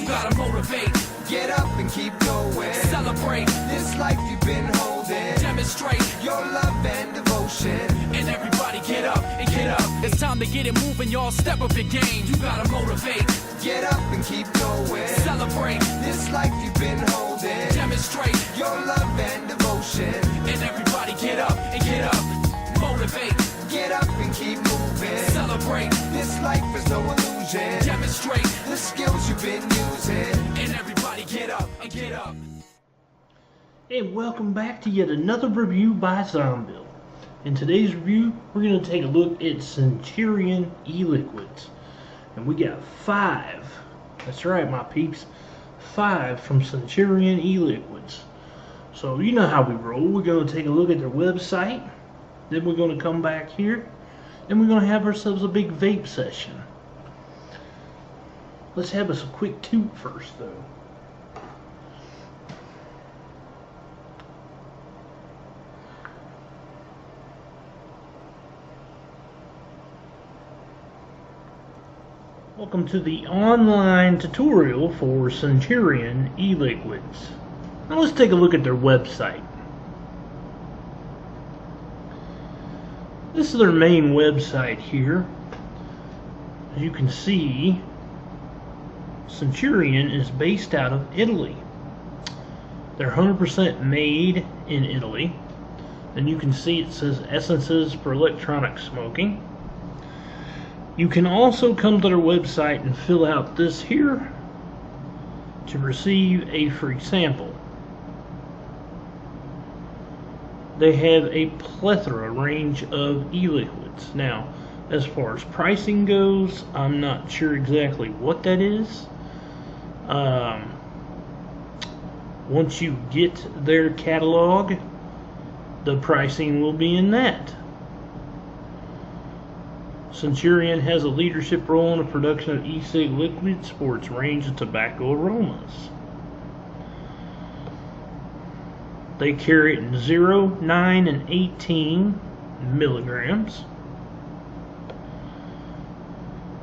You gotta motivate. Get up and keep going. Celebrate. This life you've been holding. Demonstrate your love and devotion. And everybody get up and get up. It's time to get it moving, y'all. Step up your game. You gotta motivate. Get up and keep going. Celebrate. This life you've been holding. Demonstrate your love and devotion. And everybody get up and get up. Motivate. Get up and keep moving. Celebrate. This life is no illusion. Demonstrate the skills you've been using. And everybody get up and get up. And welcome back to yet another review by Zombill. In today's review, we're going to take a look at Centurion E-Liquids. And we got 5. That's right, my peeps. 5 from Centurion E-Liquids. So you know how we roll. We're going to take a look at their website. Then we're going to come back here. And we're going to have ourselves a big vape session. Let's have us a quick toot first, though. Welcome to the online tutorial for Centurion E-Liquids. Now let's take a look at their website. This is their main website here. As you can see, Centurion is based out of Italy. They're 100% made in Italy. And you can see it says Essences for Electronic Smoking. You can also come to their website and fill out this here to receive a free sample. They have a plethora range of e-liquids. Now, as far as pricing goes, I'm not sure exactly what that is. Once you get their catalog, the pricing will be in that. Centurion has a leadership role in the production of E-Cig liquids for its range of tobacco aromas. They carry it in 0, 9, and 18 milligrams.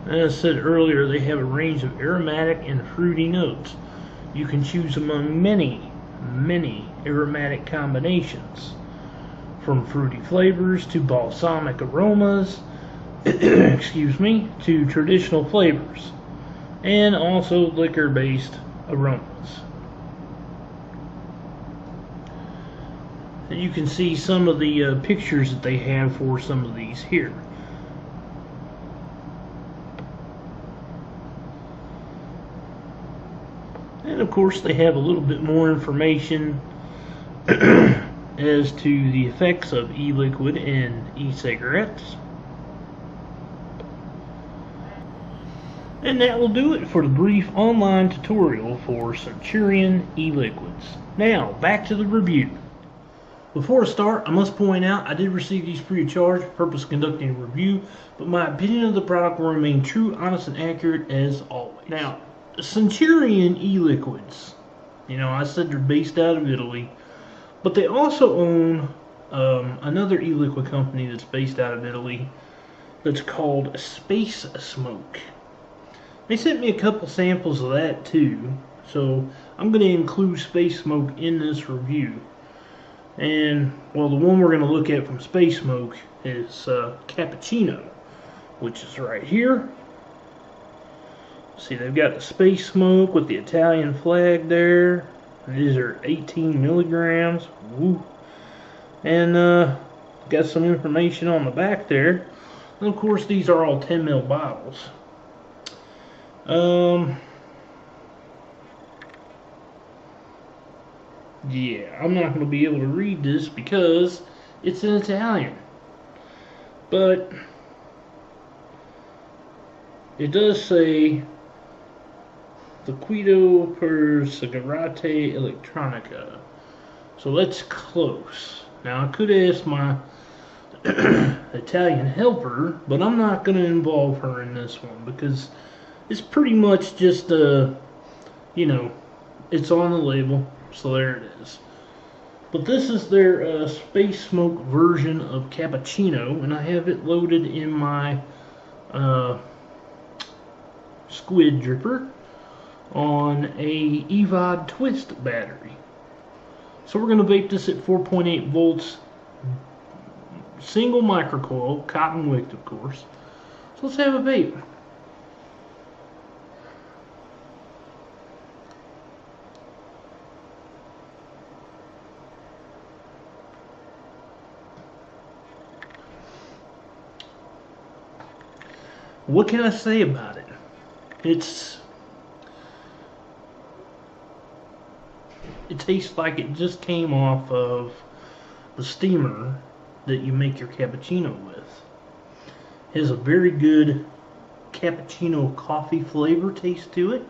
As I said earlier, they have a range of aromatic and fruity notes. You can choose among many aromatic combinations, from fruity flavors to balsamic aromas, excuse me, to traditional flavors, and also liquor-based aromas. And you can see some of the pictures that they have for some of these here. And of course they have a little bit more information as to the effects of e-liquid and e-cigarettes. And that will do it for the brief online tutorial for Centurion E-Liquids. Now, back to the review. Before I start, I must point out I did receive these free of charge for the purpose of conducting a review, but my opinion of the product will remain true, honest, and accurate as always. Now, Centurion E-Liquids, you know, I said they're based out of Italy, but they also own another e-liquid company that's based out of Italy that's called Space Smoke. They sent me a couple samples of that too, so I'm going to include Space Smoke in this review. And, well, the one we're going to look at from Space Smoke is Cappuccino, which is right here. See, they've got the Space Smoke with the Italian flag there. These are 18 milligrams. Woo. And got some information on the back there. And of course, these are all 10 ml bottles. Yeah, I'm not going to be able to read this because it's in Italian. But it does say Liquido per Sigarette Elettronica. So that's close. Now I could ask my Italian helper, but I'm not going to involve her in this one because it's pretty much just you know, it's on the label, so there it is. But this is their Space Smoke version of Cappuccino, and I have it loaded in my squid dripper. on a E-Cig twist battery. So we're going to vape this at 4.8 volts, single microcoil, cotton wick of course. So let's have a vape. What can I say about it? It tastes like it just came off of the steamer that you make your cappuccino with. It has a very good cappuccino coffee flavor taste to it.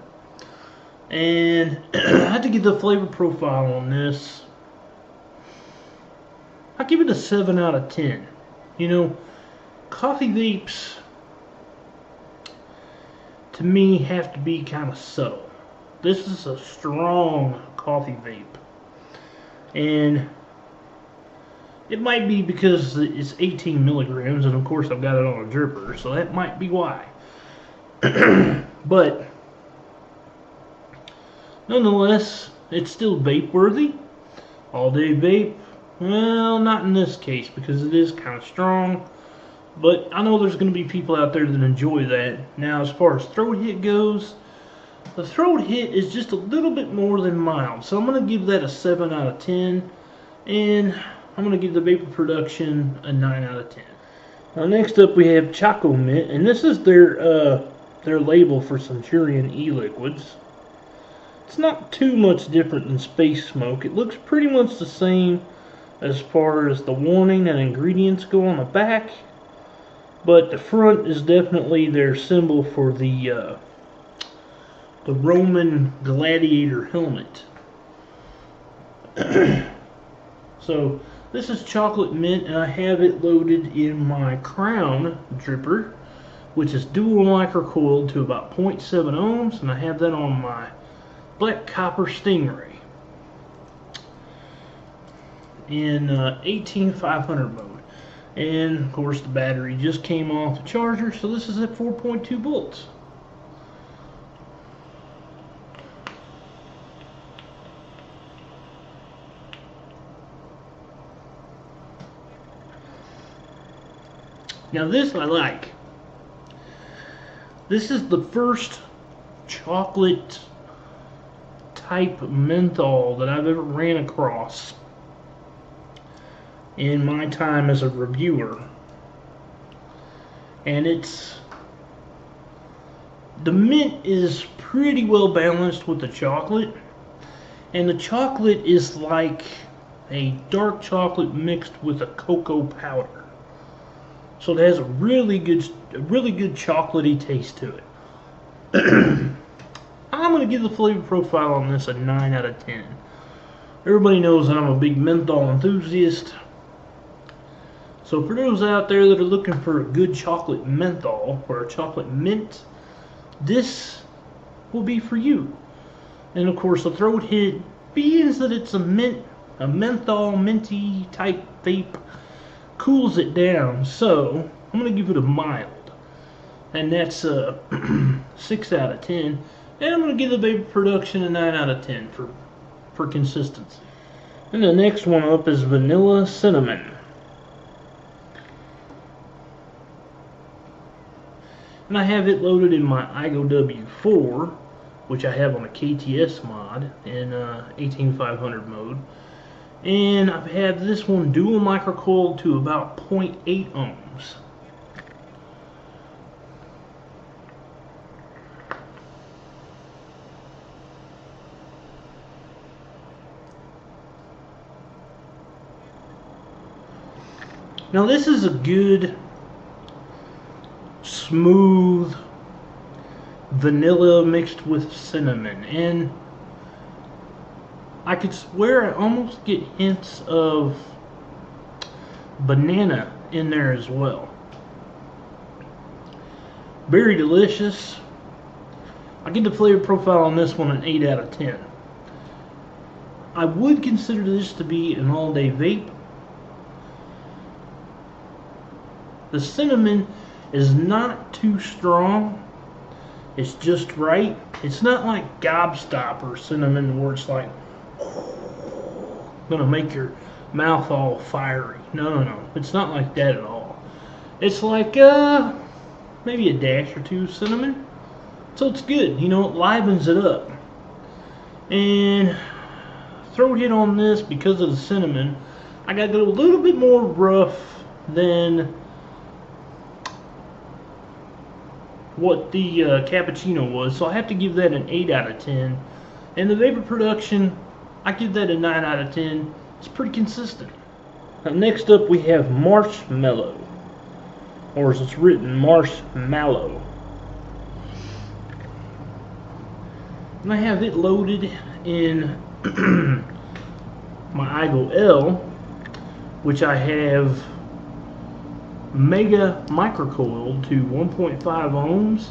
And I had to give the flavor profile on this. I'll give it a 7 out of 10. You know, coffee vapes to me have to be kind of subtle. This is a strong coffee vape, and it might be because it's 18 milligrams, and of course I've got it on a dripper, so that might be why. But nonetheless, it's still vape worthy. All day vape, well, not in this case because it is kind of strong. But I know there's going to be people out there that enjoy that. Now, as far as throat hit goes, the throat hit is just a little bit more than mild. So I'm going to give that a 7 out of 10. And I'm going to give the vapor production a 9 out of 10. Now, next up we have Choco Mint. And this is their label for Centurion E-Liquids. It's not too much different than Space Smoke. It looks pretty much the same as far as the warning and ingredients go on the back. But the front is definitely their symbol for the Roman gladiator helmet. So this is chocolate mint, and I have it loaded in my Crown dripper, which is dual microcoiled to about 0.7 ohms, and I have that on my Black Copper Stingray in 18500 mode. And of course the battery just came off the charger, so this is at 4.2 volts. Now this I like. This is the first chocolate type menthol that I've ever ran across in my time as a reviewer. And the mint is pretty well balanced with the chocolate, and the chocolate is like a dark chocolate mixed with a cocoa powder. So it has a really good chocolatey taste to it. I'm going to give the flavor profile on this a 9 out of 10. Everybody knows I'm a big menthol enthusiast. So for those out there that are looking for a good chocolate menthol or a chocolate mint, this will be for you. And of course the throat hit, being that it's a menthol, minty type vape, cools it down. So I'm going to give it a mild. And that's a 6 out of 10. And I'm going to give the vapor production a 9 out of 10 for consistency. And the next one up is Vanilla Cinnamon. And I have it loaded in my IGO W4, which I have on a KTS mod in 18500 mode. And I've had this one dual microcoiled to about 0.8 ohms. Now this is a good, smooth vanilla mixed with cinnamon, and I could swear I almost get hints of banana in there as well. Very delicious. I get the flavor profile on this one an 8 out of 10. I would consider this to be an all-day vape. The cinnamon is not too strong, It's just right. It's not like gobstopper cinnamon where it's like gonna make your mouth all fiery. No. It's not like that at all. It's like maybe a dash or two cinnamon. So it's good. You know, it livens it up. And throat hit on this because of the cinnamon. I got to go a little bit more rough than what the cappuccino was, so I have to give that an 8 out of 10. And the vapor production, I give that a 9 out of 10. It's pretty consistent. Now, next up we have marshmallow, or as it's written, marshmallow. And I have it loaded in my iGo L, which I have mega microcoiled to 1.5 ohms,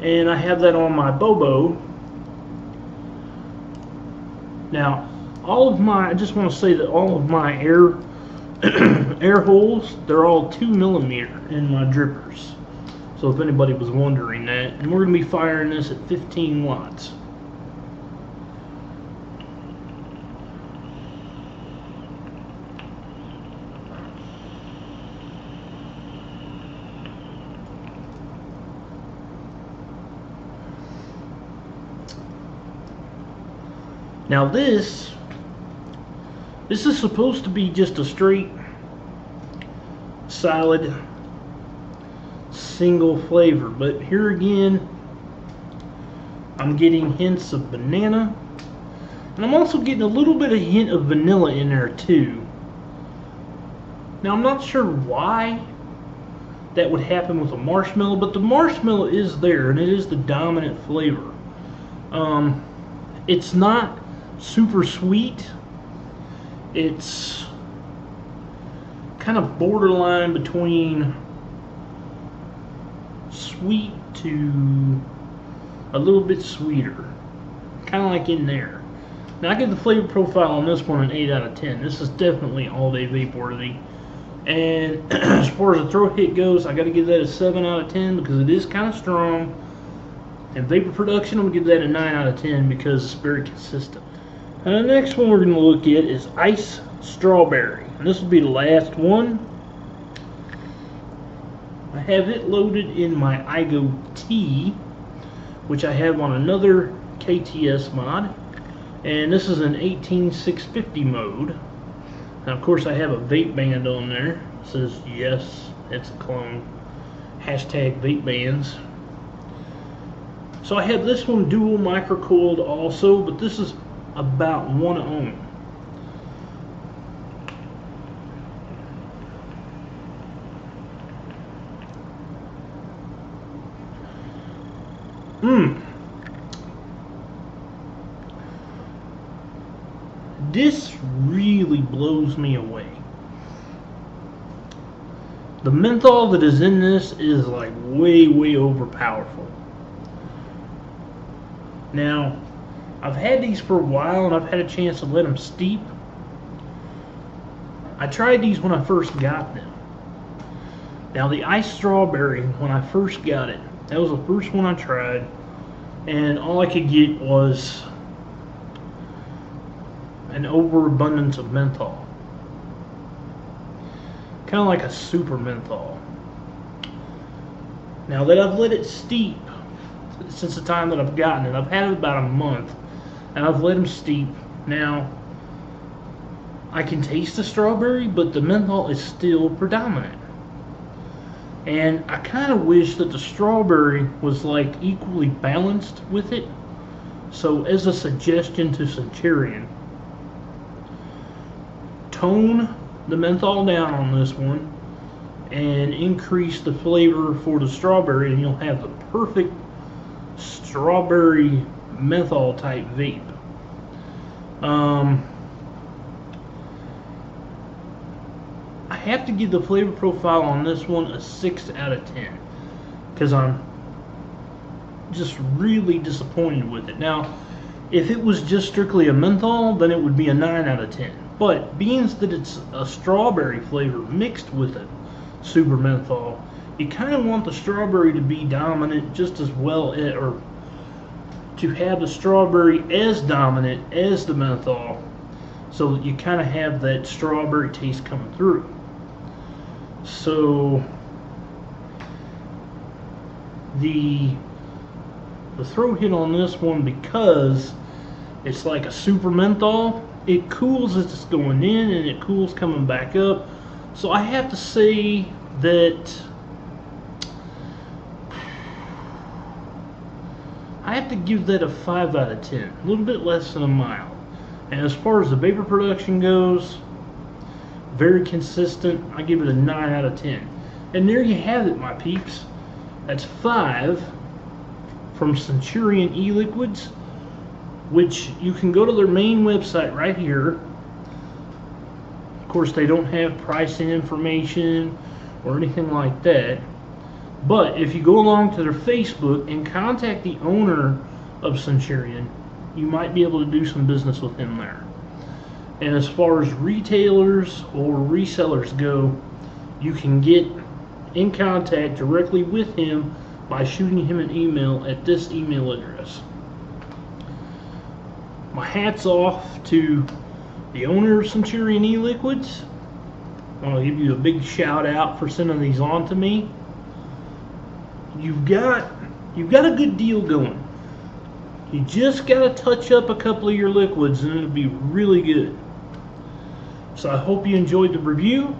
and I have that on my Bobo. Now, I just want to say that all of my air air holes, they're all 2mm in my drippers. So if anybody was wondering that, and we're going to be firing this at 15 watts. Now this is supposed to be just a straight, solid, single flavor, but here again, I'm getting hints of banana, and I'm also getting a little bit of hint of vanilla in there too. Now I'm not sure why that would happen with a marshmallow, but the marshmallow is there, and it is the dominant flavor. It's not super sweet. It's kind of borderline between sweet to a little bit sweeter, kind of like in there. Now I give the flavor profile on this one an 8 out of 10. This is definitely all day vape worthy. And as far as the throat hit goes, I got to give that a 7 out of 10 because it is kind of strong. And vapor production, I'm going to give that a 9 out of 10 because it's very consistent. And the next one we're going to look at is Ice Strawberry. And this will be the last one. I have it loaded in my iGo T, which I have on another KTS mod. And this is an 18650 mode. Now, of course, I have a vape band on there. It says, yes, it's a clone. Hashtag vape bands. So I have this one dual microcoiled also, but this is about 1 ohm. This really blows me away. The menthol that is in this is like way overpowerful. Now, I've had these for a while and I've had a chance to let them steep. I tried these when I first got them. Now the Ice Strawberry, when I first got it, that was the first one I tried, and all I could get was an overabundance of menthol. Kind of like a super menthol. Now that I've let it steep since the time that I've gotten it, I've had it about a month, and I've let them steep. Now I can taste the strawberry, but the menthol is still predominant. And I kind of wish that the strawberry was like equally balanced with it. So as a suggestion to Centurion, tone the menthol down on this one and increase the flavor for the strawberry, and you'll have the perfect strawberry menthol type vape. I have to give the flavor profile on this one a 6 out of 10 because I'm just really disappointed with it. Now, if it was just strictly a menthol, then it would be a 9 out of 10. But being that it's a strawberry flavor mixed with a super menthol, you kind of want the strawberry to be dominant just as well, or to have the strawberry as dominant as the menthol, so that you kind of have that strawberry taste coming through. So the throw hit on this one, because it's like a super menthol, it cools as it's going in and it cools coming back up. So I have to say that I have to give that a 5 out of 10, a little bit less than a mild. And as far as the vapor production goes, very consistent. I give it a 9 out of 10. And there you have it, my peeps. That's 5 from Centurion E-Liquids, which you can go to their main website right here. Of course, they don't have pricing information or anything like that. But if you go along to their Facebook and contact the owner of Centurion, you might be able to do some business with him there. And as far as retailers or resellers go, you can get in contact directly with him by shooting him an email at this email address. My hat's off to the owner of Centurion E-Liquids. I want to give you a big shout out for sending these on to me. You've got a good deal going. You just got to touch up a couple of your liquids and it'll be really good. So I hope you enjoyed the review.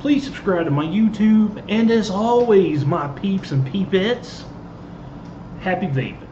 Please subscribe to my YouTube, and as always, my peeps and peepettes, happy vaping.